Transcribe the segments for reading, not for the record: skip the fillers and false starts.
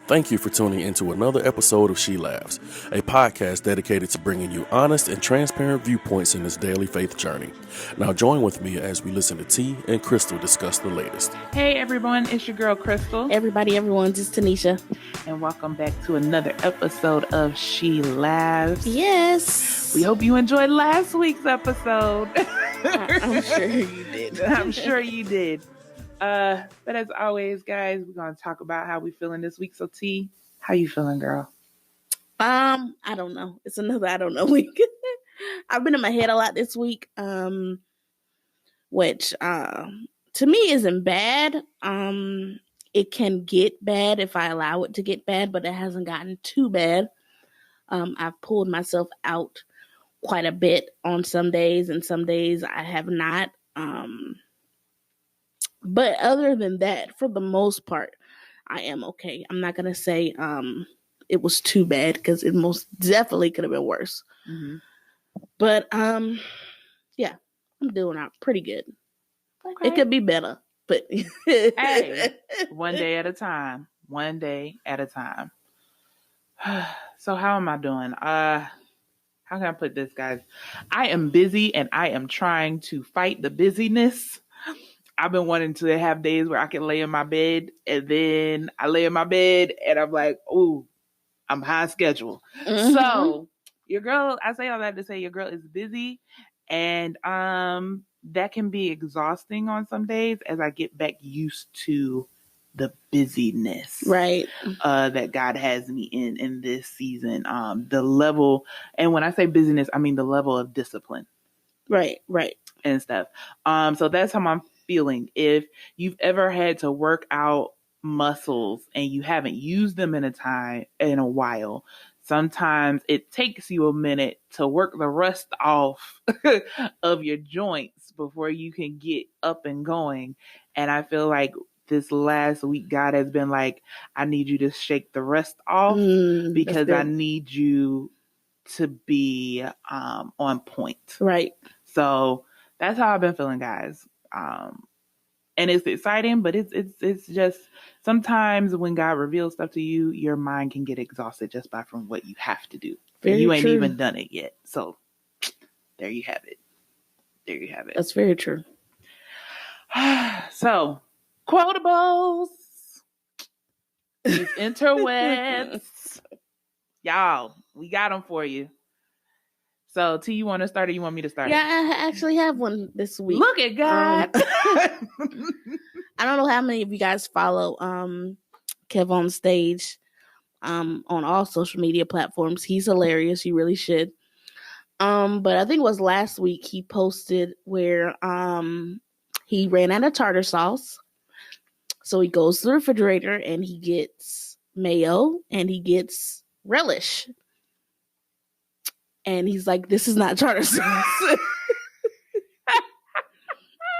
Thank you for tuning into another episode of She Laughs, a podcast dedicated to bringing you honest and transparent viewpoints in this daily faith journey. Now join with me as we listen to T and Crystal discuss the latest. Hey everyone, it's your girl Crystal. Everyone, this is Tanisha. And welcome back to another episode of She Laughs. Yes. We hope you enjoyed last week's episode. I'm sure you did. I'm sure you did. But as always, guys, we're going to talk about how we feeling this week. So T, how you feeling, girl? I don't know. It's another I don't know week. I've been in my head a lot this week, which to me isn't bad. It can get bad if I allow it to get bad, but it hasn't gotten too bad. I've pulled myself out quite a bit on some days, and some days I have not. But other than that, for the most part, I am okay. I'm not going to say it was too bad because it most definitely could have been worse. Mm-hmm. But, yeah, I'm doing out pretty good. Okay. It could be better, but... Hey, one day at a time. One day at a time. So how am I doing? How can I put this, guys? I am busy and I am trying to fight the busyness. I've been wanting to have days where I can lay in my bed, and then I lay in my bed and I'm like, ooh, I'm high schedule. Mm-hmm. So your girl, I say all that to say your girl is busy, and that can be exhausting on some days as I get back used to the busyness, right? That God has me in this season. The level, and when I say busyness, I mean the level of discipline, right, and stuff. So that's how I'm feeling. If you've ever had to work out muscles and you haven't used them in a while, sometimes it takes you a minute to work the rust off of your joints before you can get up and going. And I feel like this last week, God has been like, I need you to shake the rust off because I need you to be on point. Right. So that's how I've been feeling, guys. And it's exciting, but it's just sometimes when God reveals stuff to you, your mind can get exhausted just from what you have to do. Very you ain't true. even done it yet. So there you have it. That's very true. So quotables, these interwebs, y'all, we got them for you. So, T, you want to start or you want me to start? Yeah, I actually have one this week. Look at God. I don't know how many of you guys follow Kev on Stage on all social media platforms. He's hilarious. You really should. But I think it was last week he posted where he ran out of tartar sauce. So he goes to the refrigerator and he gets mayo and he gets relish. And he's like, this is not tartar sauce.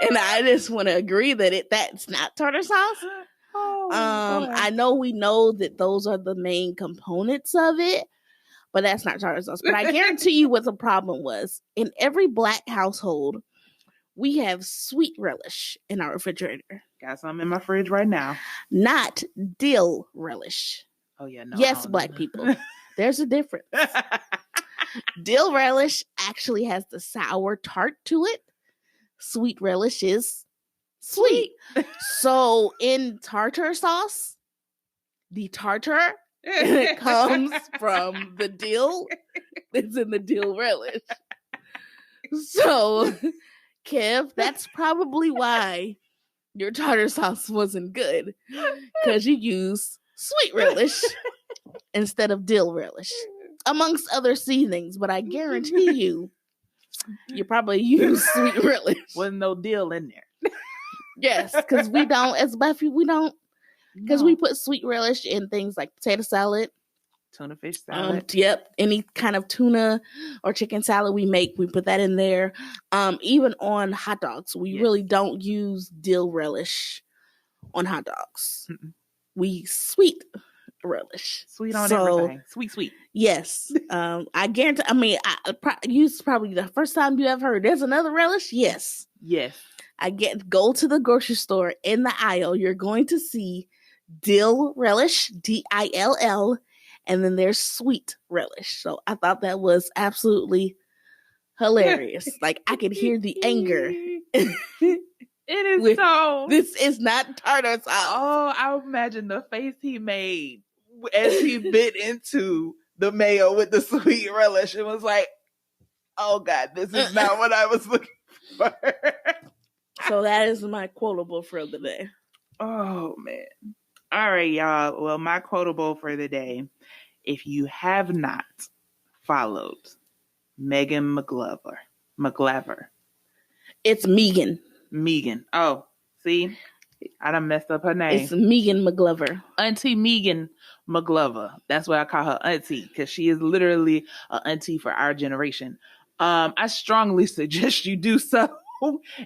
And I just want to agree that that's not tartar sauce. I know we know that those are the main components of it, but that's not tartar sauce. But I guarantee you what the problem was. In every Black household, we have sweet relish in our refrigerator. Got some in my fridge right now. Not dill relish. Oh, yeah. No. Yes, Black people. There's a difference. Dill relish actually has the sour tart to it. Sweet relish is sweet. So in tartar sauce, the tartar comes from the dill that's in the dill relish. So, Kev, that's probably why your tartar sauce wasn't good, because you used sweet relish instead of dill relish. Amongst other seasonings, but I guarantee you probably use sweet relish. Wasn't no dill in there. Yes, because we don't, as Buffy, we don't, because we put sweet relish in things like potato salad, tuna fish salad. Yep, any kind of tuna or chicken salad we make, we put that in there. Even on hot dogs, we really don't use dill relish on hot dogs. Mm-mm. We sweet relish. Sweet on everything. Sweet. Yes. I guarantee, it's probably the first time you ever heard there's another relish. Yes. Yes. Go to the grocery store in the aisle. You're going to see dill relish, DILL, and then there's sweet relish. So I thought that was absolutely hilarious. Like, I could hear the anger. It is so. This is not tartar sauce. Oh, I imagine the face he made as he bit into the mayo with the sweet relish. It was like, oh God, this is not what I was looking for. So that is my quotable for the day. Oh man. All right, y'all. Well, my quotable for the day, if you have not followed Megan McGlaver. It's Megan. Megan. Oh, see? I done messed up her name. It's Megan McGlover. Auntie Megan McGlover. That's why I call her auntie, because she is literally an auntie for our generation. I strongly suggest you do so.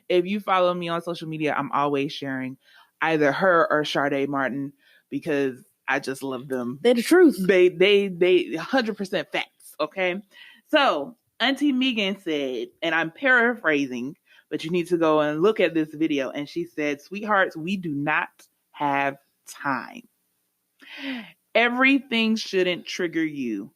If you follow me on social media, I'm always sharing either her or Sade Martin because I just love them. They're the truth. They 100% facts. Okay. So Auntie Megan said, and I'm paraphrasing, but you need to go and look at this video. And she said, sweethearts, we do not have time. Everything shouldn't trigger you.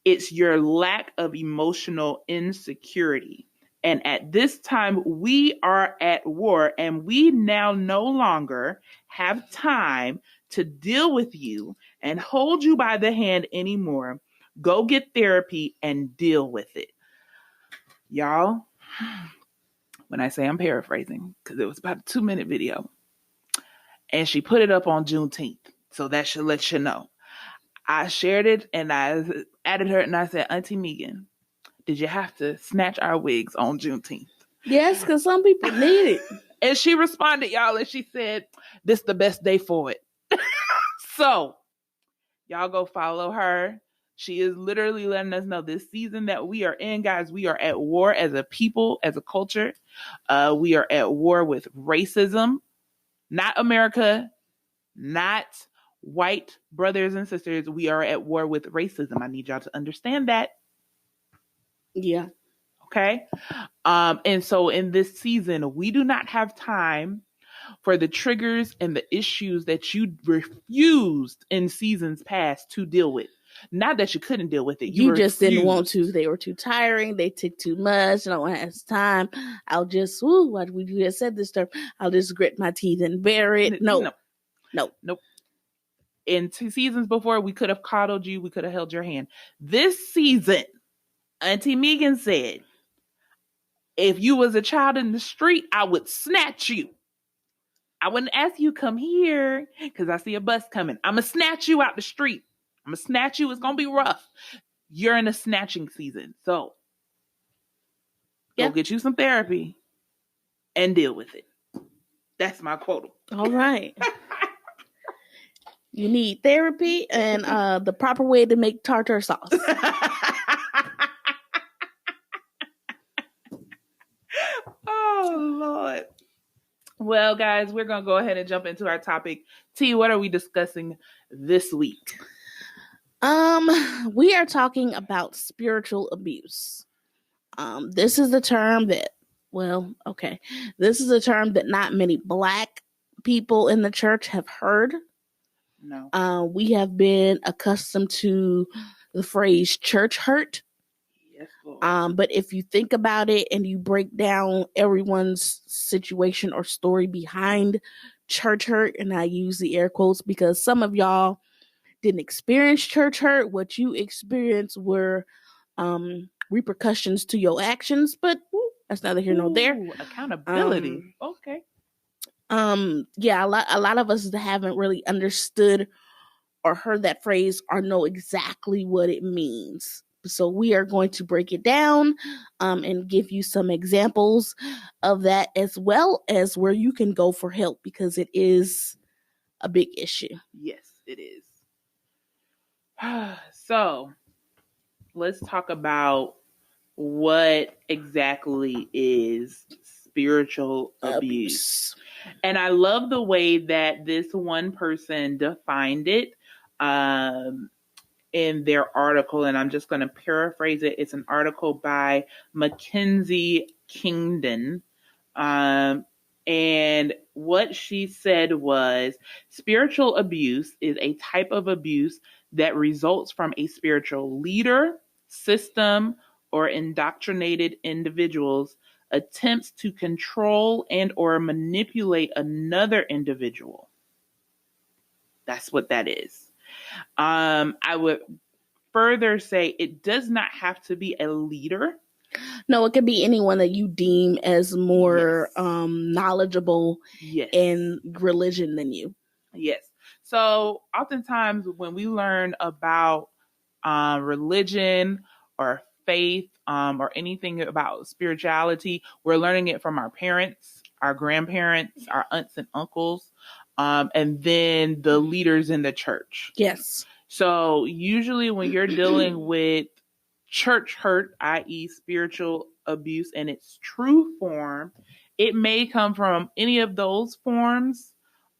It's your lack of emotional insecurity. And at this time, we are at war and we now no longer have time to deal with you and hold you by the hand anymore. Go get therapy and deal with it. Y'all, when I say I'm paraphrasing, because it was about a 2-minute video, and she put it up on Juneteenth. So that should let you know. I shared it and I added her and I said, Auntie Megan, did you have to snatch our wigs on Juneteenth? Yes, because some people need it. And she responded, y'all, and she said, this is the best day for it. So y'all go follow her. She is literally letting us know this season that we are in, guys, we are at war as a people, as a culture. We are at war with racism, not America, not white brothers and sisters. We are at war with racism. I need y'all to understand that. Yeah. Okay. And so in this season, we do not have time for the triggers and the issues that you refused in seasons past to deal with. Not that you couldn't deal with it. You just didn't want to. They were too tiring. They took too much. I don't have time. I'll just, what we just said this term. I'll just grit my teeth and bear it. No. In 2 seasons before, we could have coddled you. We could have held your hand. This season, Auntie Megan said, if you was a child in the street, I would snatch you. I wouldn't ask you come here because I see a bus coming. I'm going to snatch you out the street. I'm going to snatch you. It's going to be rough. You're in a snatching season. So go get you some therapy and deal with it. That's my quote. All right. You need therapy and the proper way to make tartar sauce. Oh, Lord. Well, guys, we're going to go ahead and jump into our topic. T, what are we discussing this week? We are talking about spiritual abuse. This is a term that, this is a term that not many Black people in the church have heard. No. We have been accustomed to the phrase church hurt. Yes, Lord. But if you think about it and you break down everyone's situation or story behind church hurt, and I use the air quotes because some of y'all didn't experience church hurt. What you experienced were repercussions to your actions, but that's neither here nor there. Accountability. Okay. Yeah, a lot of us haven't really understood or heard that phrase or know exactly what it means. So we are going to break it down and give you some examples of that, as well as where you can go for help, because it is a big issue. Yes, it is. So let's talk about what exactly is spiritual abuse. And I love the way that this one person defined it in their article, and I'm just going to paraphrase it. It's an article by Mackenzie Kingdon. And what she said was spiritual abuse is a type of abuse that results from a spiritual leader, system, or indoctrinated individuals attempts to control and or manipulate another individual. That's what that is. I would further say it does not have to be a leader. No, it could be anyone that you deem as more knowledgeable in religion than you. Yes. So oftentimes when we learn about religion or faith or anything about spirituality, we're learning it from our parents, our grandparents, our aunts and uncles, and then the leaders in the church. Yes. So usually when you're dealing with church hurt, i.e. spiritual abuse in its true form, it may come from any of those forms.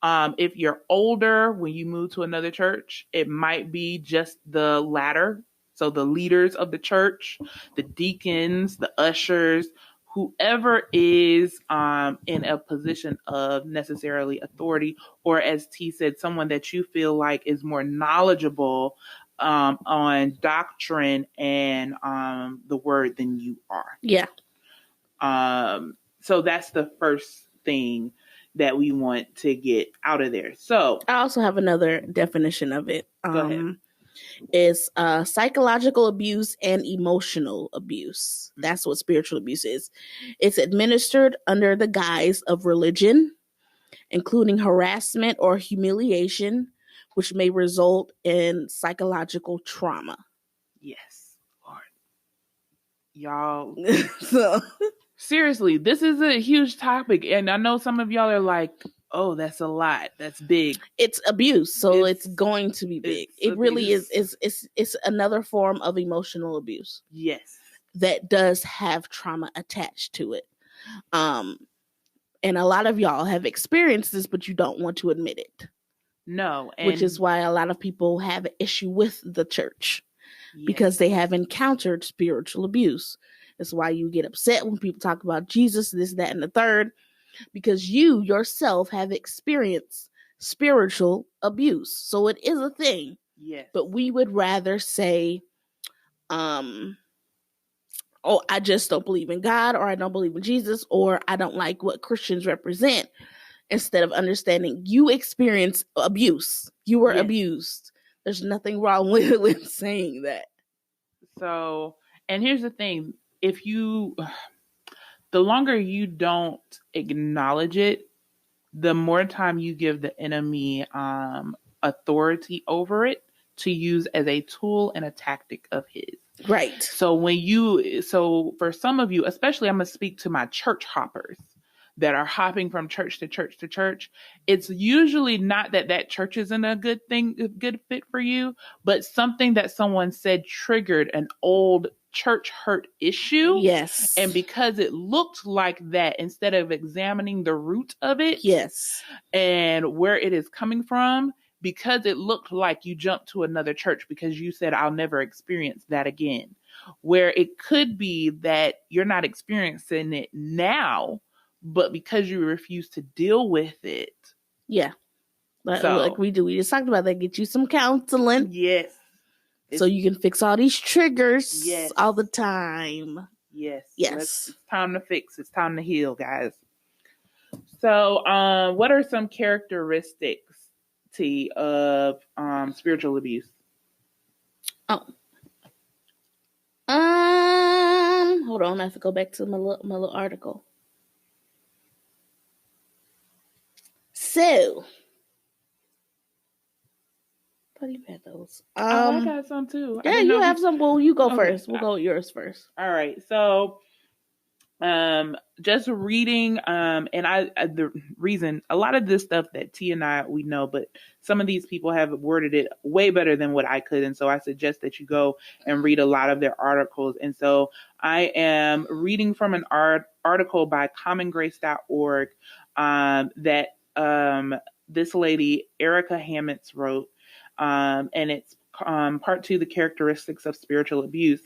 If you're older, when you move to another church, it might be just the latter. So the leaders of the church, the deacons, the ushers, whoever is in a position of necessarily authority, or as T said, someone that you feel like is more knowledgeable on doctrine and the word than you are. Yeah. So that's the first thing that we want to get out of there. So I also have another definition of it. Go ahead. Is psychological abuse and emotional abuse. That's what spiritual abuse is. It's administered under the guise of religion, including harassment or humiliation, which may result in psychological trauma. Yes, Lord. Y'all. So Seriously, this is a huge topic. And I know some of y'all are like, oh, that's a lot. That's big. It's abuse. So it's going to be big. It really is. It's another form of emotional abuse. Yes. That does have trauma attached to it. And a lot of y'all have experienced this, but you don't want to admit it. No. Which is why a lot of people have an issue with the church. Because they have encountered spiritual abuse. That's why you get upset when people talk about Jesus, this, that, and the third. Because you yourself have experienced spiritual abuse. So it is a thing. Yes. But we would rather say, oh, I just don't believe in God, or I don't believe in Jesus, or I don't like what Christians represent, instead of understanding you experience abuse. You were abused. There's nothing wrong with saying that. So, and here's the thing. The longer you don't acknowledge it, the more time you give the enemy authority over it to use as a tool and a tactic of his. Right. So for some of you, especially I'm going to speak to my church hoppers that are hopping from church to church to church. It's usually not that church isn't a good fit for you, but something that someone said triggered an old church hurt issue. Yes. And because it looked like that, instead of examining the root of it. Yes. And where it is coming from, because it looked like you jumped to another church because you said, I'll never experience that again. Where it could be that you're not experiencing it now, but because you refuse to deal with it. Yeah. Like we do. We just talked about that. Get you some counseling. Yes. So you can fix all these triggers all the time. Yes. Yes. It's time to fix. It's time to heal, guys. So what are some characteristics of spiritual abuse? Hold on. I have to go back to my little article. So, but you had those. I got some too. Yeah, you have some. Well, you go first. We'll go with yours first. All right. So, just reading, and the reason a lot of this stuff that T and we know, but some of these people have worded it way better than what I could, and so I suggest that you go and read a lot of their articles. And so I am reading from an article by commongrace.org that this lady Erica Hammonds wrote, and it's part 2, the characteristics of spiritual abuse.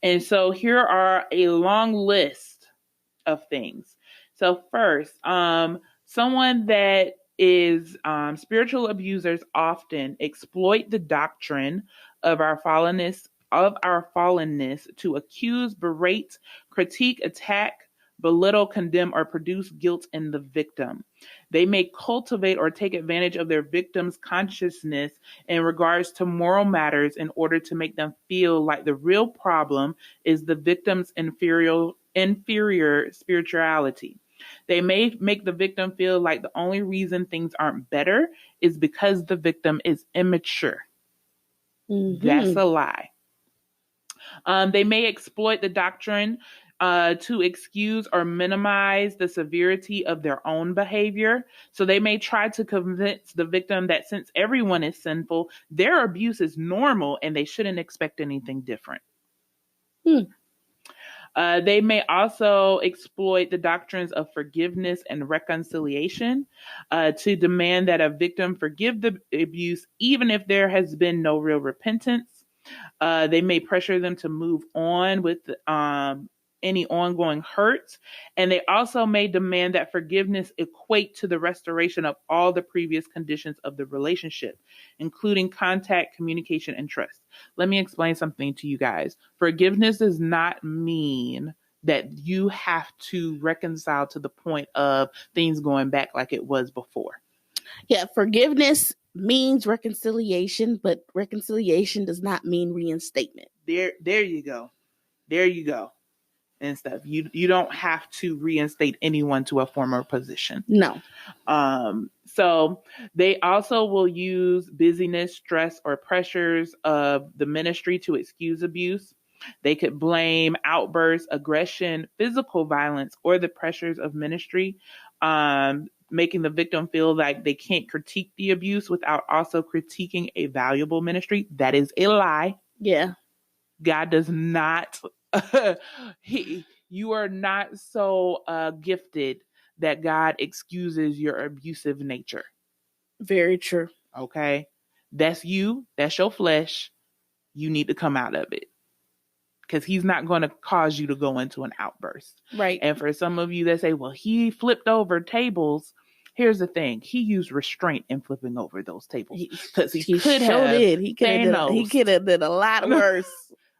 And so here are a long list of things. So first, Someone that is spiritual abusers often exploit the doctrine of our fallenness to accuse, berate, critique, attack, belittle, condemn, or produce guilt in the victim. They may cultivate or take advantage of their victim's consciousness in regards to moral matters in order to make them feel like the real problem is the victim's inferior spirituality. They may make the victim feel like the only reason things aren't better is because the victim is immature. Mm-hmm. That's a lie. They may exploit the doctrine to excuse or minimize the severity of their own behavior. So they may try to convince the victim that since everyone is sinful, their abuse is normal and they shouldn't expect anything different. They may also exploit the doctrines of forgiveness and reconciliation to demand that a victim forgive the abuse, even if there has been no real repentance. They may pressure them to move on with any ongoing hurt. And they also may demand that forgiveness equate to the restoration of all the previous conditions of the relationship, including contact, communication, and trust. Let me explain something to you guys. Forgiveness does not mean that you have to reconcile to the point of things going back like it was before. Yeah, forgiveness means reconciliation, but reconciliation does not mean reinstatement. There you go. There you go. And stuff. You don't have to reinstate anyone to a former position. No. So they also will use busyness, stress, or pressures of the ministry to excuse abuse. They could blame outbursts, aggression, physical violence, or the pressures of ministry, making the victim feel like they can't critique the abuse without also critiquing a valuable ministry. That is a lie. Yeah. God does not... you are not so gifted that God excuses your abusive nature. Very true. Okay. That's you. That's your flesh. You need to come out of it. Because he's not going to cause you to go into an outburst. Right. And for some of you that say, well, he flipped over tables. Here's the thing. He used restraint in flipping over those tables. Because he could have. He could have did a lot worse.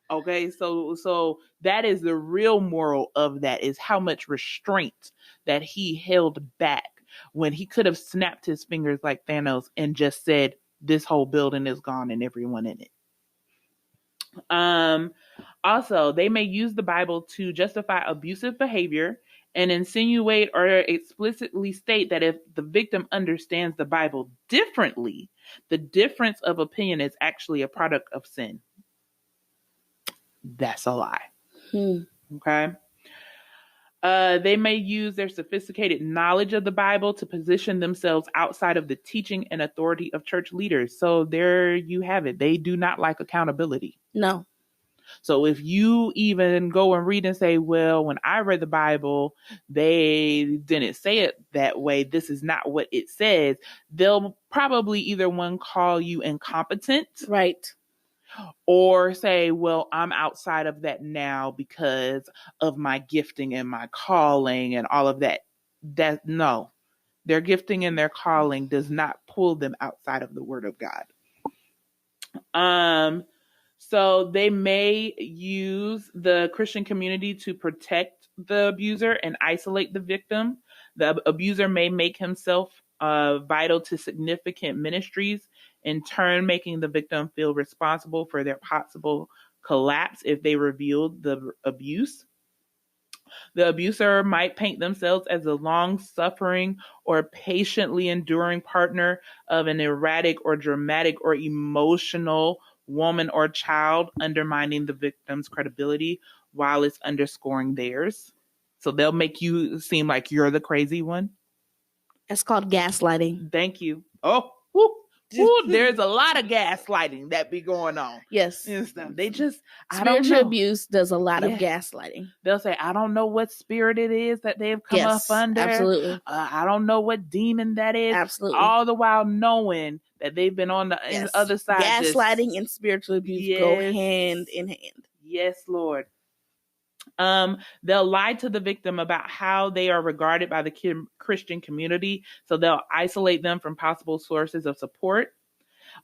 Okay, so that is the real moral of that, is how much restraint that he held back when he could have snapped his fingers like Thanos and just said, this whole building is gone and everyone in it. Also, they may use the Bible to justify abusive behavior and insinuate or explicitly state that if the victim understands the Bible differently, the difference of opinion is actually a product of sin. That's a lie. Okay. They may use their sophisticated knowledge of the Bible to position themselves outside of the teaching and authority of church leaders. So there you have it. They do not like accountability. No. So if you even go and read and say, well, when I read the Bible, they didn't say it that way. This is not what it says. They'll probably either one, call you incompetent. Right. Or say, well, I'm outside of that now because of my gifting and my calling and all of that. No, their gifting and their calling does not pull them outside of the Word of God. So they may use the Christian community to protect the abuser and isolate the victim. The abuser may make himself vital to significant ministries, in turn making the victim feel responsible for their possible collapse if they revealed the abuse. The abuser might paint themselves as a long-suffering or patiently enduring partner of an erratic or dramatic or emotional woman or child, undermining the victim's credibility while it's underscoring theirs. So they'll make you seem like you're the crazy one. That's called gaslighting. Thank you. Oh, whoop. Ooh, there's a lot of gaslighting that be going on. Yes. They just, spiritual abuse does a lot of gaslighting. They'll say, I don't know what spirit it is that they've come up under. Absolutely. I don't know what demon that is. Absolutely. All the while knowing that they've been on the other side. Gaslighting and spiritual abuse go hand in hand. Yes, Lord. They'll lie to the victim about how they are regarded by the Christian community. So they'll isolate them from possible sources of support.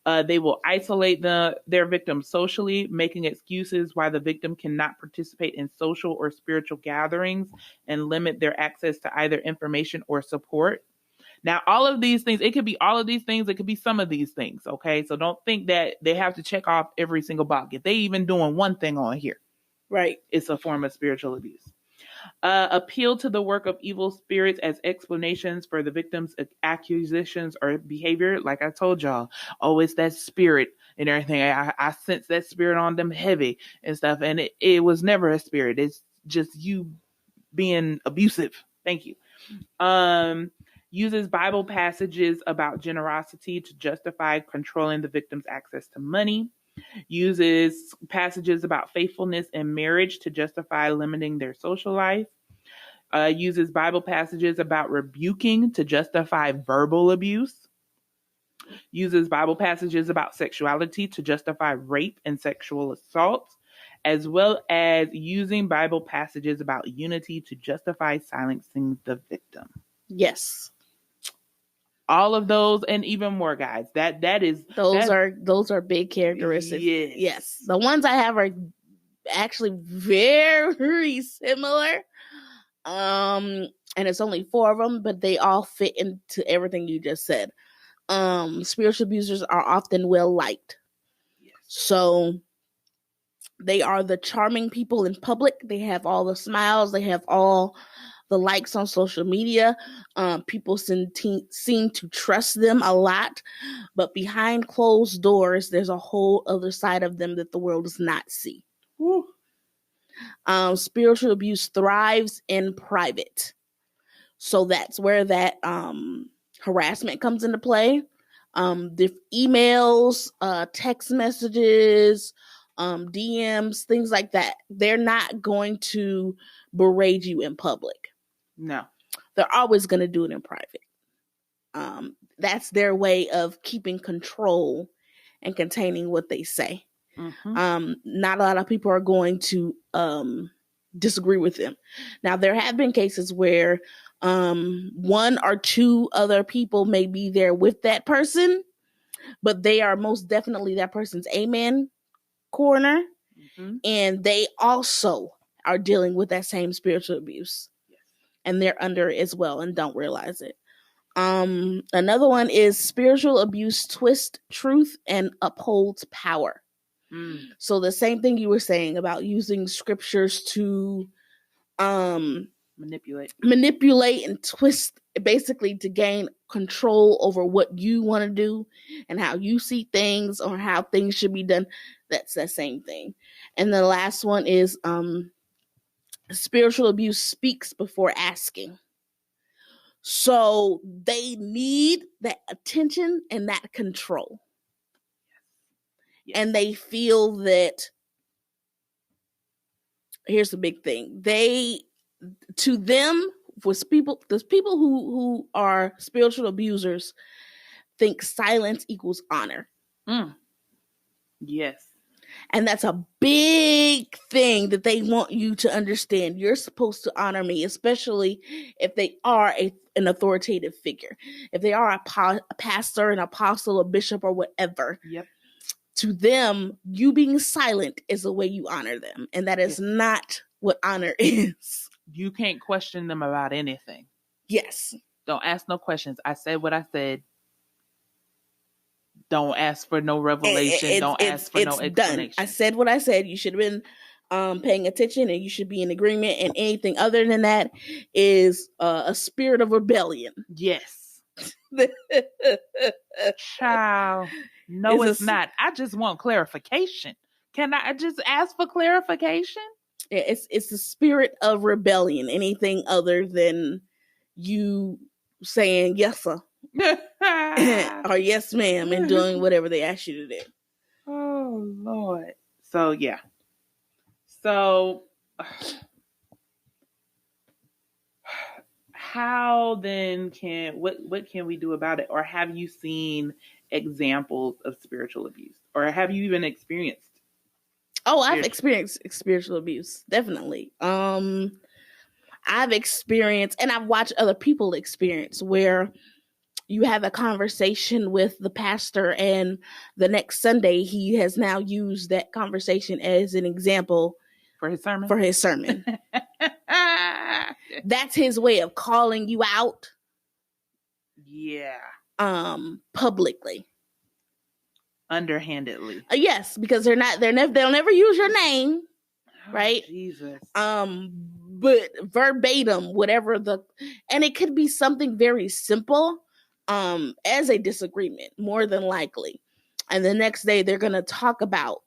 They will isolate their victim socially, making excuses why the victim cannot participate in social or spiritual gatherings and limit their access to either information or support. Now, all of these things, it could be all of these things, it could be some of these things, okay? So don't think that they have to check off every single box. If they even doing one thing on here, right, it's a form of spiritual abuse. Appeal to the work of evil spirits as explanations for the victim's accusations or behavior. Like I told y'all, oh, it's that spirit and everything. I sense that spirit on them heavy and stuff. And it was never a spirit. It's just you being abusive. Thank you. Uses Bible passages about generosity to justify controlling the victim's access to money. Uses passages about faithfulness in marriage to justify limiting their social life. Uses Bible passages about rebuking to justify verbal abuse. Uses Bible passages about sexuality to justify rape and sexual assault, as well as using Bible passages about unity to justify silencing the victim. Yes. All of those and even more, guys. Those are big characteristics. Yes. The ones I have are actually very similar. And it's only 4 of them, but they all fit into everything you just said. Spiritual abusers are often well liked. Yes. So they are the charming people in public. They have all the smiles. They have all the likes on social media. People seem to trust them a lot, but behind closed doors, there's a whole other side of them that the world does not see. Woo. Spiritual abuse thrives in private. So that's where that harassment comes into play. The emails, text messages, DMs, things like that. They're not going to berate you in public. No. They're always going to do it in private. That's their way of keeping control and containing what they say. Mm-hmm. Not a lot of people are going to disagree with them. Now, there have been cases where 1 or 2 other people may be there with that person, but they are most definitely that person's amen corner. Mm-hmm. And they also are dealing with that same spiritual abuse. Yes. And they're under it as well and don't realize it. Another one is spiritual abuse twists truth and upholds power. So the same thing you were saying about using scriptures to manipulate and twist, basically to gain control over what you want to do and how you see things or how things should be done. That's the same thing. And the last one is spiritual abuse speaks before asking. So they need that attention and that control. Yes. And they feel that, here's the big thing. To them, there's people who are spiritual abusers think silence equals honor. Yes. And that's a big thing that they want you to understand. You're supposed to honor me, especially if they are an authoritative figure. If they are a pastor, an apostle, a bishop, or whatever. Yep. To them, you being silent is the way you honor them. And that is not what honor is. You can't question them about anything. Yes. Don't ask no questions. I said what I said. Don't ask for no revelation. Don't ask for no explanation. Done. I said what I said. You should have been paying attention, and you should be in agreement. And anything other than that is a spirit of rebellion. Yes. Child. No, it's not. I just want clarification. Can I just ask for clarification? Yeah, it's the spirit of rebellion. Anything other than you saying yes, sir. Or yes, ma'am, and doing whatever they ask you to do. Oh, Lord. So, yeah. So, how then what can we do about it? Or have you seen examples of spiritual abuse? Or have you even experienced? Oh, I've experienced spiritual abuse, definitely. I've experienced, and I've watched other people experience, where you have a conversation with the pastor, and the next Sunday he has now used that conversation as an example for his sermon. That's his way of calling you out. Yeah. Publicly. Underhandedly. Yes, because they'll never use your name, right? Jesus. But verbatim, and it could be something very simple, as a disagreement, more than likely. And the next day they're going to talk about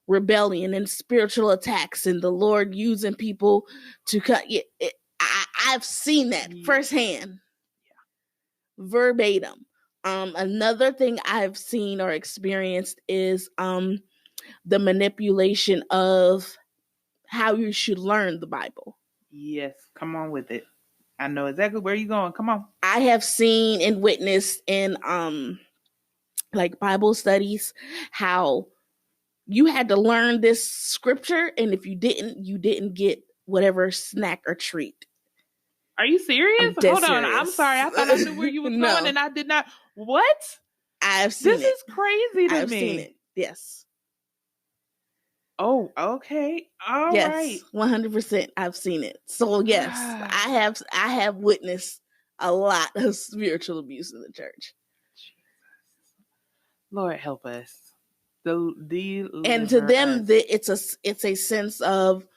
rebellion and spiritual attacks and the Lord using people to cut. I've seen that firsthand. Yeah. Verbatim. Another thing I've seen or experienced is the manipulation of how you should learn the Bible. Yes, come on with it. I know exactly where you're going. Come on. I have seen and witnessed in like Bible studies how you had to learn this scripture, and if you didn't get whatever snack or treat. Are you serious? Hold on. Serious. I'm sorry. I thought I knew where you were going, and I did not. What? I've seen it. This is crazy to me. I've seen it. Yes. Oh, okay. All right. 100%. I've seen it. So yes, I have witnessed a lot of spiritual abuse in the church. Lord help us. And to them, it's a sense of,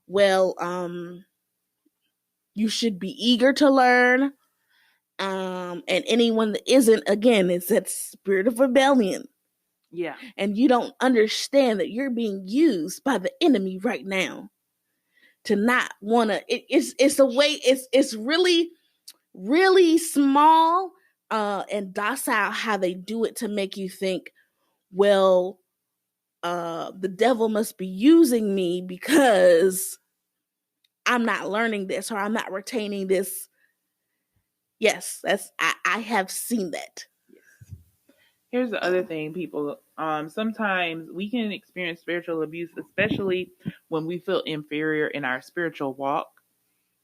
well, you should be eager to learn, and anyone that isn't, again, it's that spirit of rebellion. Yeah. And you don't understand that you're being used by the enemy right now to not want to. It's a way. It's really, really small and docile how they do it to make you think, well, the devil must be using me because I'm not learning this, or I'm not retaining this. Yes, I have seen that. Here's the other thing, people. Sometimes we can experience spiritual abuse, especially when we feel inferior in our spiritual walk.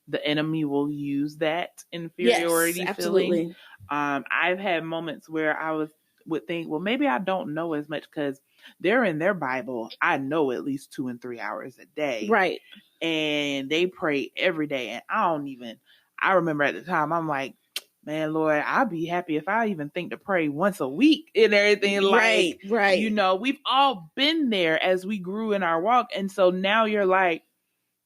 The enemy will use that inferiority feeling. I've had moments where I would think, well, maybe I don't know as much because they're in their Bible. I know at least 2 and 3 hours a day. Right. And they pray every day. And I remember at the time, I'm like, man, Lord, I'd be happy if I even think to pray once a week and everything. Right. You know, we've all been there as we grew in our walk. And so now you're like,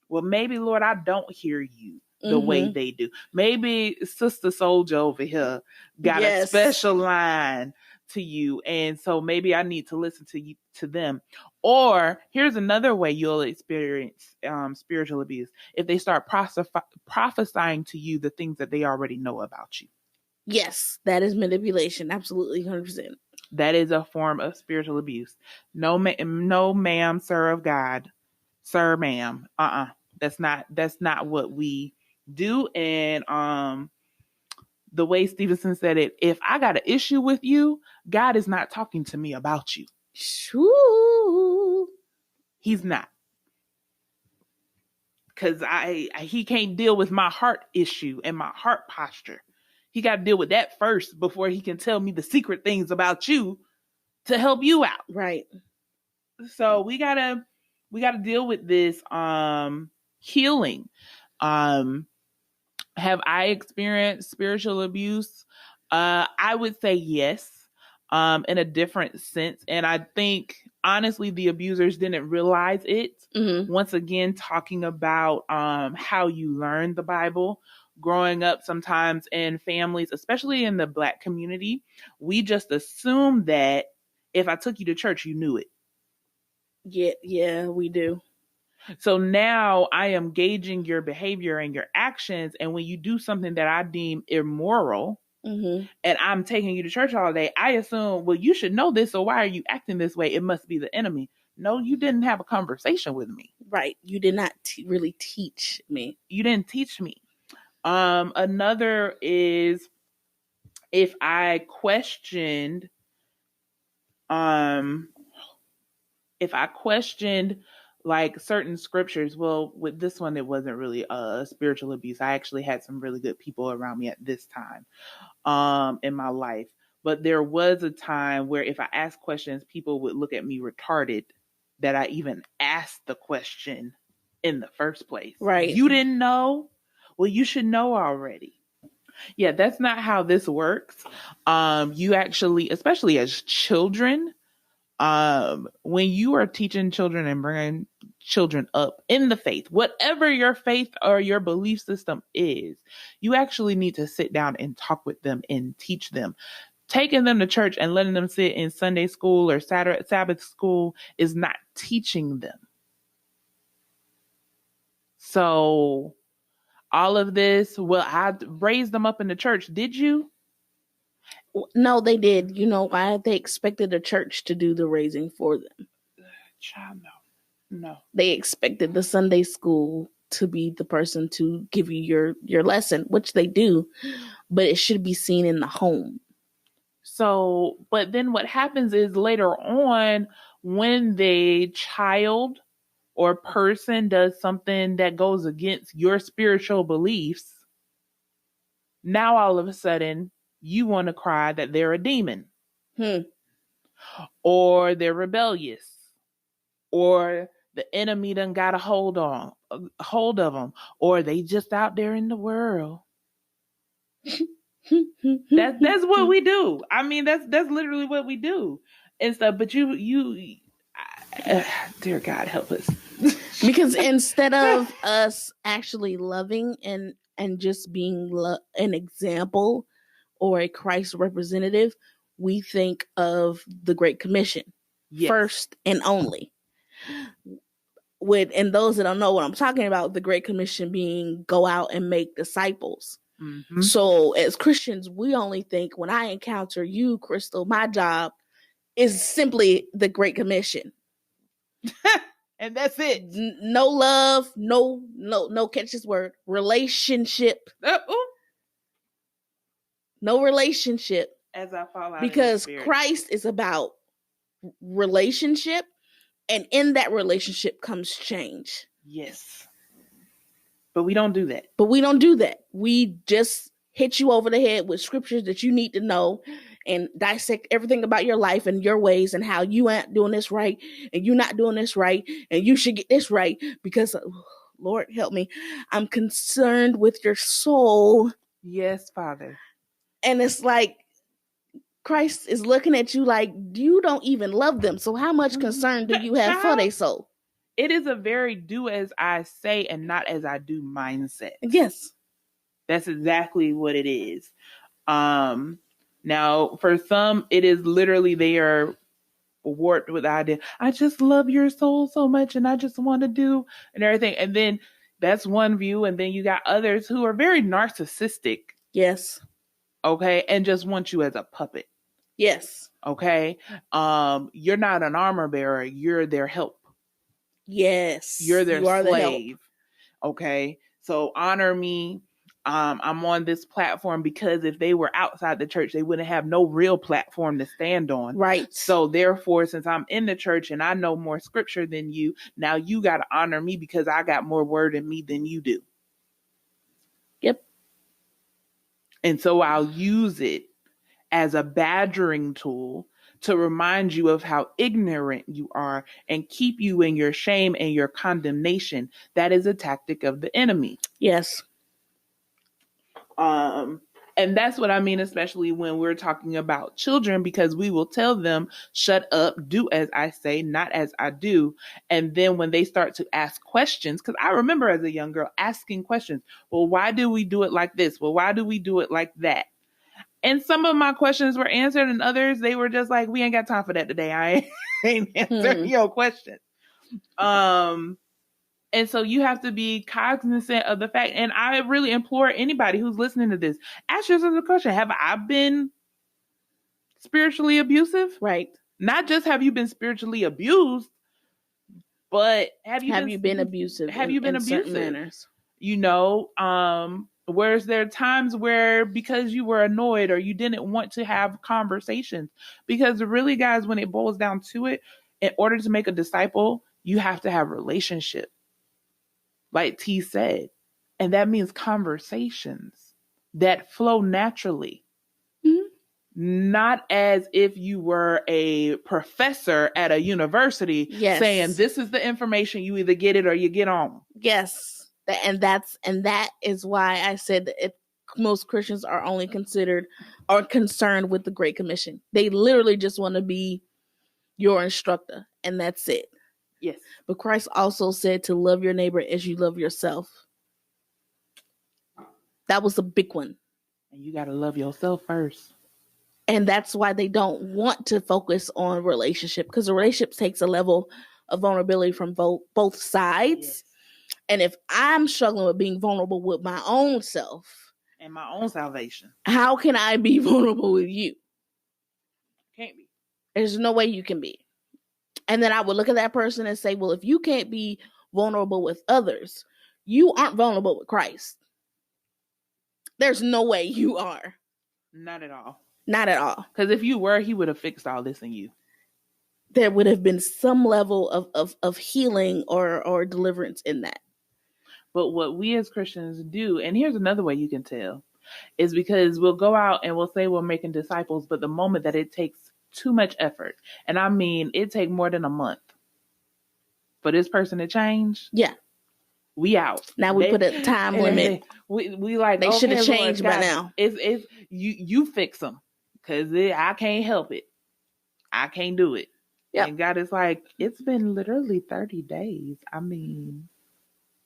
well, maybe, Lord, I don't hear you the way they do. Maybe Sister Soldier over here got a special line to you. And so maybe I need to listen to them. Or here's another way you'll experience spiritual abuse. If they start prophesying to you the things that they already know about you. Yes, that is manipulation. Absolutely, 100%. That is a form of spiritual abuse. No, ma'am, sir of God. Sir, ma'am. That's not what we do. And the way Stevenson said it, if I got an issue with you, God is not talking to me about you. Shoo. He's not. Because he can't deal with my heart issue and my heart posture. He got to deal with that first before he can tell me the secret things about you to help you out. Right. So we gotta deal with this healing. Have I experienced spiritual abuse? I would say yes, in a different sense. And I think, honestly, the abusers didn't realize it. Mm-hmm. Once again, talking about how you learn the Bible. Growing up sometimes in families, especially in the Black community, we just assume that if I took you to church, you knew it. Yeah, we do. So now I am gauging your behavior and your actions. And when you do something that I deem immoral, mm-hmm. and I'm taking you to church all day, I assume, well, you should know this. So why are you acting this way? It must be the enemy. No, you didn't have a conversation with me. Right. You did not really teach me. You didn't teach me. Another is if I questioned, if I questioned like certain scriptures, well, with this one, it wasn't really spiritual abuse. I actually had some really good people around me at this time in my life. But there was a time where if I asked questions, people would look at me retarded that I even asked the question in the first place. Right. You didn't know? Well, you should know already. Yeah, that's not how this works. You actually, especially as children, when you are teaching children and bringing children up in the faith, whatever your faith or your belief system is, you actually need to sit down and talk with them and teach them. Taking them to church and letting them sit in Sunday school or Sabbath school is not teaching them. So all of this, well, I raised them up in the church. Did you? No, they did. You know why? They expected the church to do the raising for them. Child, no. They expected the Sunday school to be the person to give you your lesson, which they do, but it should be seen in the home. So, but then what happens is later on, when the child or person does something that goes against your spiritual beliefs, now all of a sudden you want to cry that they're a demon. Or they're rebellious. Or the enemy done got a hold of them. Or they just out there in the world. That's what we do. I mean, that's literally what we do and stuff. But dear God, help us. Because instead of us actually loving and just being an example or a Christ representative, we think of the Great Commission first and only. And those that don't know what I'm talking about, the Great Commission being go out and make disciples. Mm-hmm. So as Christians, we only think when I encounter you, Crystal, my job is simply the Great Commission. And that's it. No love, no, catch this word, relationship. No relationship. As I fall out because Christ is about relationship, and in that relationship comes change. Yes. But we don't do that. We just hit you over the head with scriptures that you need to know and dissect everything about your life and your ways and how you ain't doing this right and you're not doing this right and you should get this right because, Lord, help me, I'm concerned with your soul. Yes, Father. And it's like Christ is looking at you like you don't even love them. So how much concern do you have for their soul? It is a very do as I say and not as I do mindset. Yes. That's exactly what it is. Now, for some, it is literally they are warped with the idea, I just love your soul so much and I just want to do and everything. And then that's one view. And then you got others who are very narcissistic. Yes. Okay. And just want you as a puppet. Yes. Okay. You're not an armor bearer. You're their help. Yes. You're their slave. Okay. So honor me. I'm on this platform because if they were outside the church, they wouldn't have no real platform to stand on. Right. So therefore, since I'm in the church and I know more scripture than you, now you got to honor me because I got more word in me than you do. Yep. And so I'll use it as a badgering tool to remind you of how ignorant you are and keep you in your shame and your condemnation. That is a tactic of the enemy. Yes. And that's what I mean, especially when we're talking about children, because we will tell them, shut up, do as I say, not as I do. And then when they start to ask questions, because I remember as a young girl asking questions, well, why do we do it like this? Well, why do we do it like that? And some of my questions were answered and others, they were just like, we ain't got time for that today. I ain't answering your questions. And so you have to be cognizant of the fact, and I really implore anybody who's listening to this, ask yourself the question, have I been spiritually abusive? Right. Not just have you been spiritually abused, but have you been abusive? Have you been abusive? Manners? You know, whereas there are times where because you were annoyed or you didn't want to have conversations, because really, guys, when it boils down to it, In order to make a disciple, you have to have relationship, like T said. And that means conversations that flow naturally. Not as if you were a professor at a university saying, this is the information, you either get it or you get on. Yes. And that is why I said that most Christians are only concerned with the Great Commission. They literally just want to be your instructor, and that's it. Yes. But Christ also said to love your neighbor as you love yourself. That was a big one. And you got to love yourself first. And that's why they don't want to focus on relationship, because a relationship takes a level of vulnerability from both sides. Yes. And if I'm struggling with being vulnerable with my own self and my own salvation, how can I be vulnerable with you? Can't be. There's no way you can be. And then I would look at that person and say, well, if you can't be vulnerable with others, you aren't vulnerable with Christ. There's no way you are. Not at all. Not at all. Because if you were, he would have fixed all this in you. There would have been some level of healing or deliverance in that. But what we as Christians do, and here's another way you can tell, is because we'll go out and we'll say we're making disciples, but the moment that it takes too much effort, and I mean it take more than a month for this person to change, we out. Now we put a time limit. We like they should have changed by now. It's you fix them, because I can't help it. I can't do it. Yep. And God is like, it's been literally 30 days. I mean,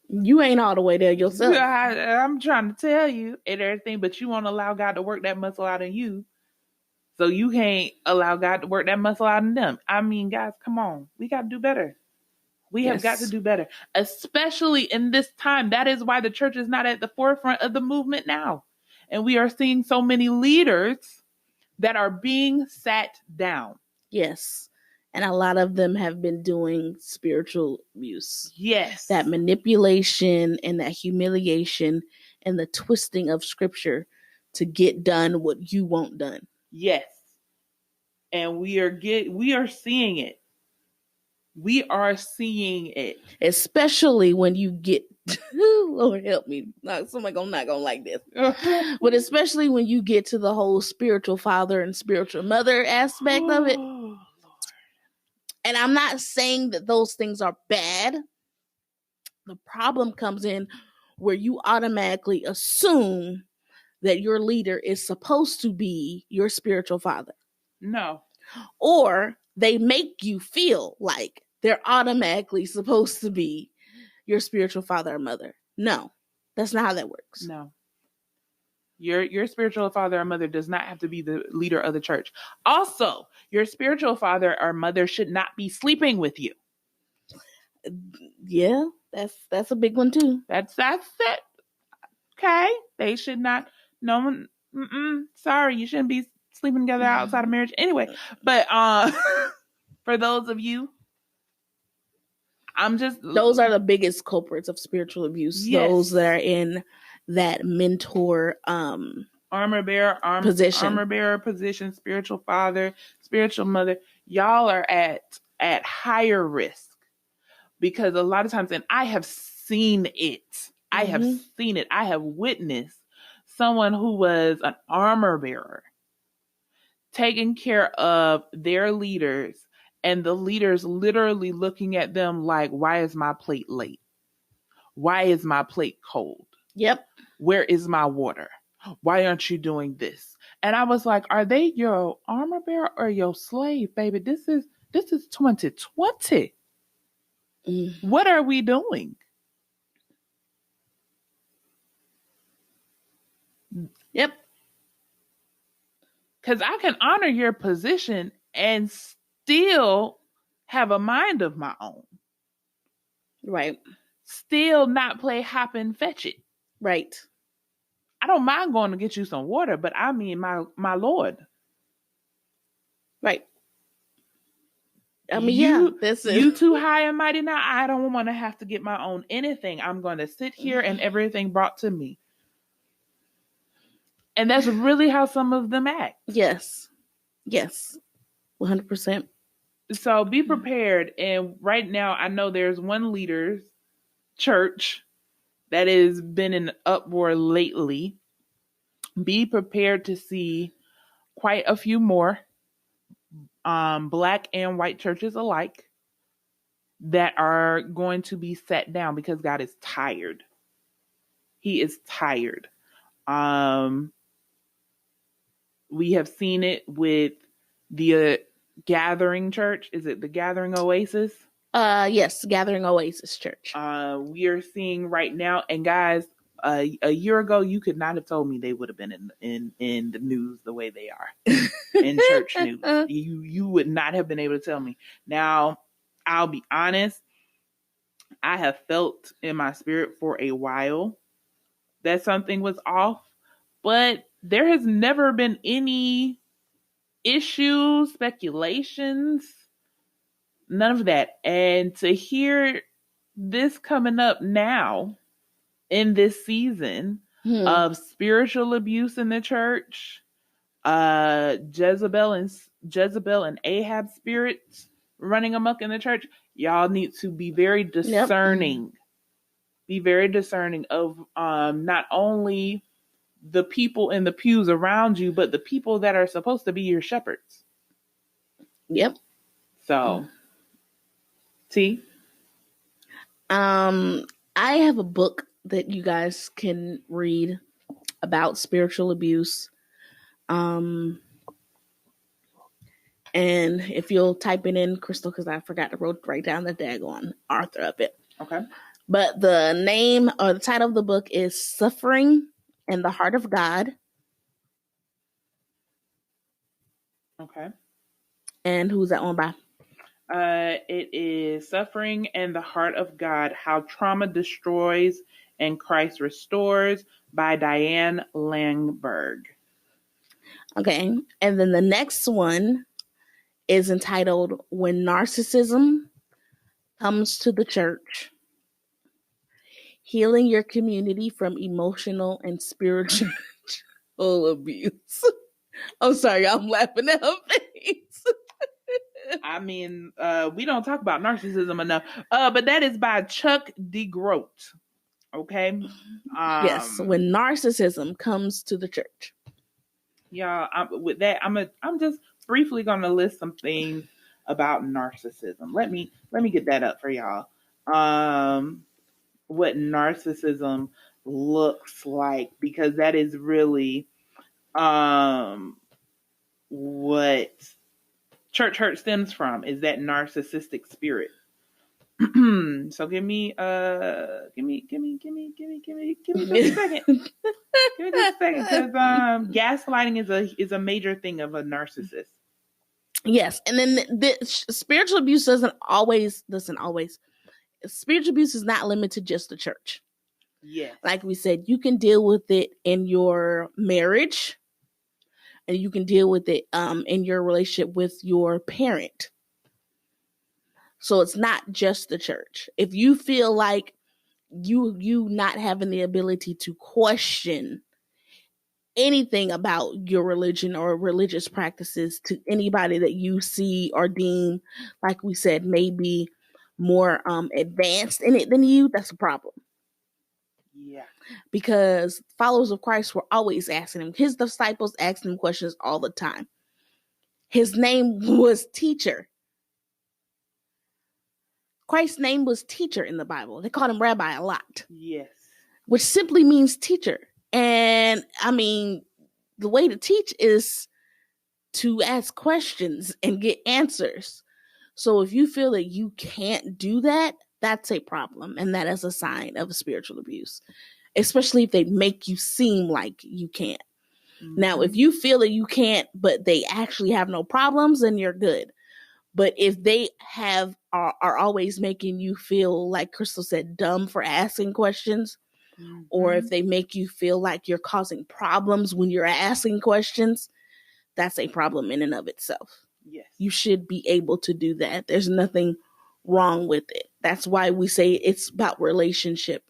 you ain't all the way there yourself. I'm trying to tell you and everything, but you won't allow God to work that muscle out of you. So you can't allow God to work that muscle out in them. I mean, guys, come on. We got to do better. We have got to do better, especially in this time. That is why the church is not at the forefront of the movement now. And we are seeing so many leaders that are being sat down. Yes. And a lot of them have been doing spiritual abuse. Yes. That manipulation and that humiliation and the twisting of scripture to get done what you want done. Yes. And we are seeing it. We are seeing it. Especially when you get, Lord help me. Somebody not gonna like this. But especially when you get to the whole spiritual father and spiritual mother aspect of it. And I'm not saying that those things are bad. The problem comes in where you automatically assume that your leader is supposed to be your spiritual father. No. Or they make you feel like they're automatically supposed to be your spiritual father or mother. No, that's not how that works. No. Your spiritual father or mother does not have to be the leader of the church. Also, your spiritual father or mother should not be sleeping with you. Yeah, that's a big one too. That's it. Okay, they should not. No, sorry, you shouldn't be sleeping together outside of marriage anyway. But for those of you, those are the biggest culprits of spiritual abuse. Yes. Those that are in that mentor armor bearer position, spiritual father, spiritual mother. Y'all are at higher risk, because a lot of times, and I have seen it. I have seen it. I have witnessed someone who was an armor bearer taking care of their leaders, and the leaders literally looking at them like, why is my plate late? Why is my plate cold? Yep. Where is my water? Why aren't you doing this? And I was like, are they your armor bearer or your slave, baby? This is 2020. What are we doing? Yep. Because I can honor your position and still have a mind of my own. Right. Still not play hop and fetch it. Right. I don't mind going to get you some water, but I mean my Lord. Right. I mean, you too high and mighty now. I don't want to have to get my own anything. I'm going to sit here and everything brought to me. And that's really how some of them act. Yes. 100%. So be prepared. And right now, I know there's one leader's church that has been in uproar lately. Be prepared to see quite a few more black and white churches alike that are going to be set down because God is tired. He is tired. We have seen it with the Gathering Church. Is it the Gathering Oasis? Yes, Gathering Oasis Church. We are seeing right now, and guys, a year ago, you could not have told me they would have been in the news the way they are in church news. You would not have been able to tell me. Now, I'll be honest. I have felt in my spirit for a while that something was off, but there has never been any issues, speculations, none of that. And to hear this coming up now in this season of spiritual abuse in the church, Jezebel and Ahab spirits running amok in the church, y'all need to be very discerning. Yep. Be very discerning of not only the people in the pews around you, but the people that are supposed to be your shepherds. Yep. So, T? I have a book that you guys can read about spiritual abuse. And if you'll type it in, Crystal, because I forgot to write down the daggone author of it. Okay. But the name or the title of the book is Suffering and the Heart of God. Okay. And who's that one by? It is Suffering and the Heart of God, How Trauma Destroys and Christ Restores by Diane Langberg. Okay. And then the next one is entitled When Narcissism Comes to the Church. Healing Your Community from Emotional and Spiritual Abuse. I'm sorry, I'm laughing at her face. I mean, we don't talk about narcissism enough. But that is by Chuck DeGroat. Okay? Yes, When Narcissism Comes to the Church. Y'all, with that, I'm just briefly going to list some things about narcissism. Let me get that up for y'all. What narcissism looks like, because that is really what church hurt stems from, is that narcissistic spirit. So give me just a second. Give me just a second, because gaslighting is a major thing of a narcissist. Yes, and then the spiritual abuse doesn't always. Spiritual abuse is not limited to just the church. Yeah, like we said, you can deal with it in your marriage, and you can deal with it in your relationship with your parent. So it's not just the church. If you feel like you not having the ability to question anything about your religion or religious practices to anybody that you see or deem, like we said, maybe more advanced in it than you, that's a problem. Yeah. Because followers of Christ were always asking him. His disciples asked him questions all the time. His name was Teacher. Christ's name was Teacher in the Bible. They called him Rabbi a lot. Yes. Which simply means teacher. And I mean, the way to teach is to ask questions and get answers. So if you feel that you can't do that, that's a problem. And that is a sign of spiritual abuse, especially if they make you seem like you can't. Mm-hmm. Now, if you feel that you can't, but they actually have no problems, then you're good. But if they are always making you feel, like Crystal said, dumb for asking questions, mm-hmm. or if they make you feel like you're causing problems when you're asking questions, that's a problem in and of itself. Yes. You should be able to do that. There's nothing wrong with it. That's why we say it's about relationship,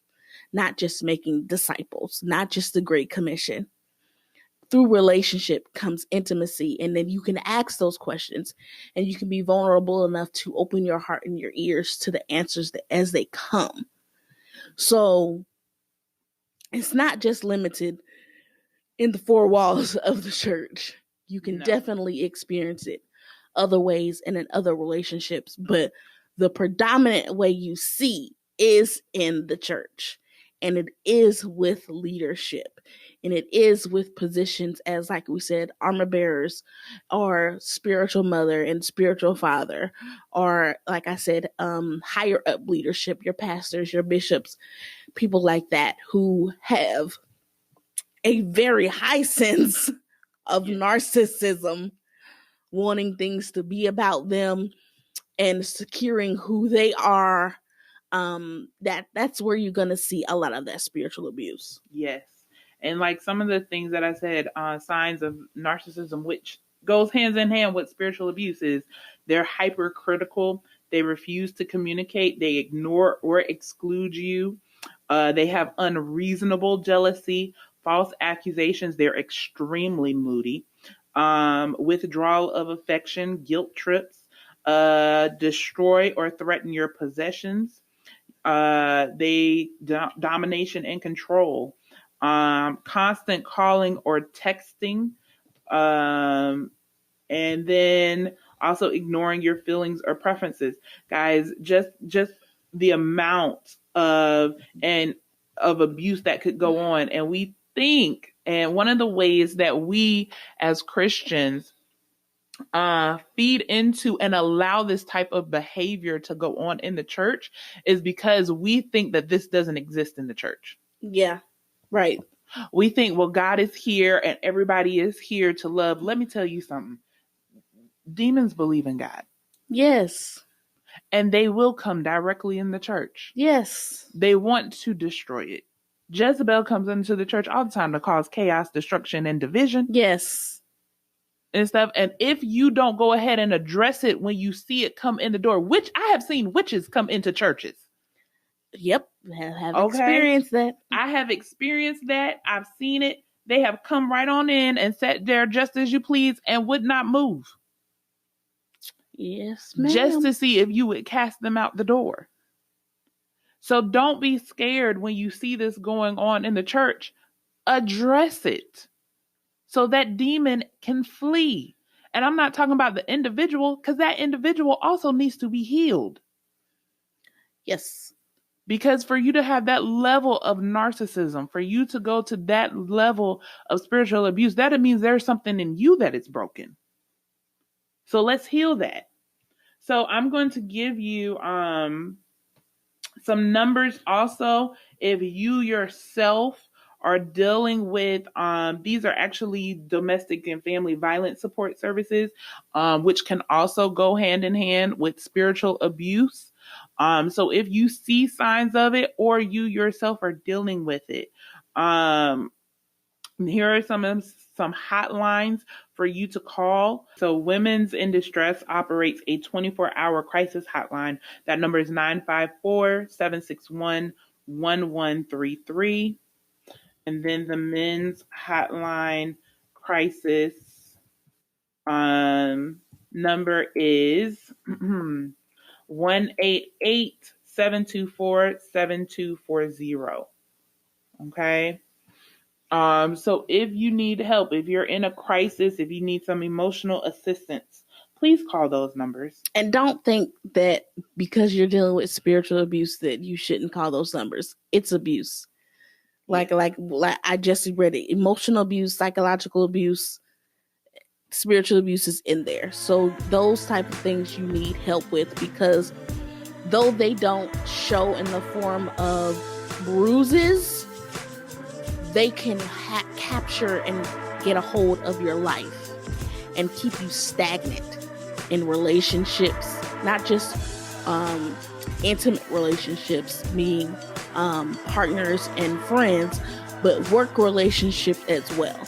not just making disciples, not just the Great Commission. through relationship comes intimacy, and then you can ask those questions, and you can be vulnerable enough to open your heart and your ears to the answers as they come. So it's not just limited in the four walls of the church. You can definitely experience it other ways and in other relationships, but the predominant way you see is in the church, and it is with leadership, and it is with positions as, like we said, armor bearers, or spiritual mother and spiritual father, or, like I said, higher up leadership, your pastors, your bishops, people like that who have a very high sense of narcissism, wanting things to be about them and securing who they are. That's where you're going to see a lot of that spiritual abuse. Yes. And like some of the things that I said, signs of narcissism, which goes hands in hand with spiritual abuse, is they're hypercritical. They refuse to communicate. They ignore or exclude you. They have unreasonable jealousy, false accusations. They're extremely moody. Withdrawal of affection, guilt trips, destroy or threaten your possessions. They domination and control, constant calling or texting, and then also ignoring your feelings or preferences. Guys, just the amount of abuse that could go on, and we think, and one of the ways that we as Christians feed into and allow this type of behavior to go on in the church is because we think that this doesn't exist in the church. Yeah, right. We think, well, God is here and everybody is here to love. Let me tell you something. Demons believe in God. Yes. And they will come directly in the church. Yes. They want to destroy it. Jezebel comes into the church all the time to cause chaos, destruction, and division. Yes. And stuff. And if you don't go ahead and address it when you see it come in the door, which I have seen witches come into churches. Yep. Have experienced that. I have experienced that. I've seen it. They have come right on in and sat there just as you please and would not move. Yes, ma'am. Just to see if you would cast them out the door. So don't be scared when you see this going on in the church. Address it so that demon can flee. And I'm not talking about the individual, because that individual also needs to be healed. Yes. Because for you to have that level of narcissism, for you to go to that level of spiritual abuse, that means there's something in you that is broken. So let's heal that. So I'm going to give you some numbers also. If you yourself are dealing with, these are actually domestic and family violence support services, which can also go hand in hand with spiritual abuse. So if you see signs of it or you yourself are dealing with it, here are some hotlines for you to call. So Women's in Distress operates a 24-hour crisis hotline. That number is 954-761-1133. And then the men's hotline crisis number is 1-888-724-7240. Okay. So if you need help, if you're in a crisis, if you need some emotional assistance, please call those numbers. And don't think that because you're dealing with spiritual abuse that you shouldn't call those numbers. It's abuse. Like I just read it. Emotional abuse, psychological abuse, spiritual abuse is in there. So those type of things you need help with, because though they don't show in the form of bruises, they can capture and get a hold of your life and keep you stagnant in relationships, not just intimate relationships, meaning partners and friends, but work relationship as well.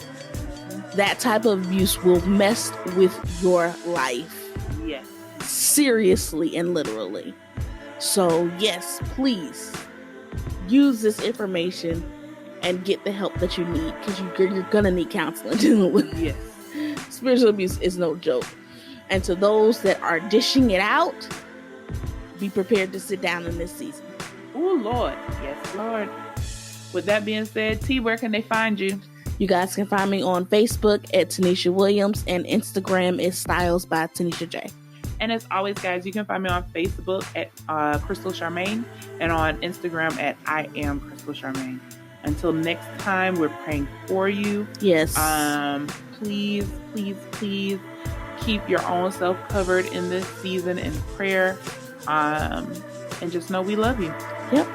That type of abuse will mess with your life. Yes. Seriously and literally. So yes, please use this information and get the help that you need, because you're gonna need counseling dealing with Yes. spiritual abuse is no joke. And to those that are dishing it out, be prepared to sit down in this season. Oh, Lord. Yes, Lord. With that being said, T, where can they find you? You guys can find me on Facebook at Tanisha Williams, and Instagram is Styles by Tanisha J. And as always, guys, you can find me on Facebook at Crystal Charmaine and on Instagram at I am Crystal Charmaine. Until next time, we're praying for you. Yes. Please, please, please keep your own self covered in this season in prayer. And just know we love you. Yep.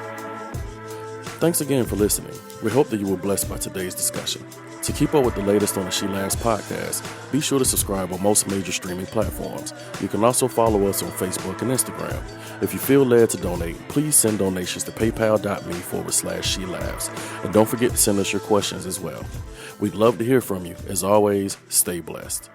Thanks again for listening. We hope that you were blessed by today's discussion. To keep up with the latest on the She Laughs podcast, be sure to subscribe on most major streaming platforms. You can also follow us on Facebook and Instagram. If you feel led to donate, please send donations to paypal.me/She Laughs. And don't forget to send us your questions as well. We'd love to hear from you. As always, stay blessed.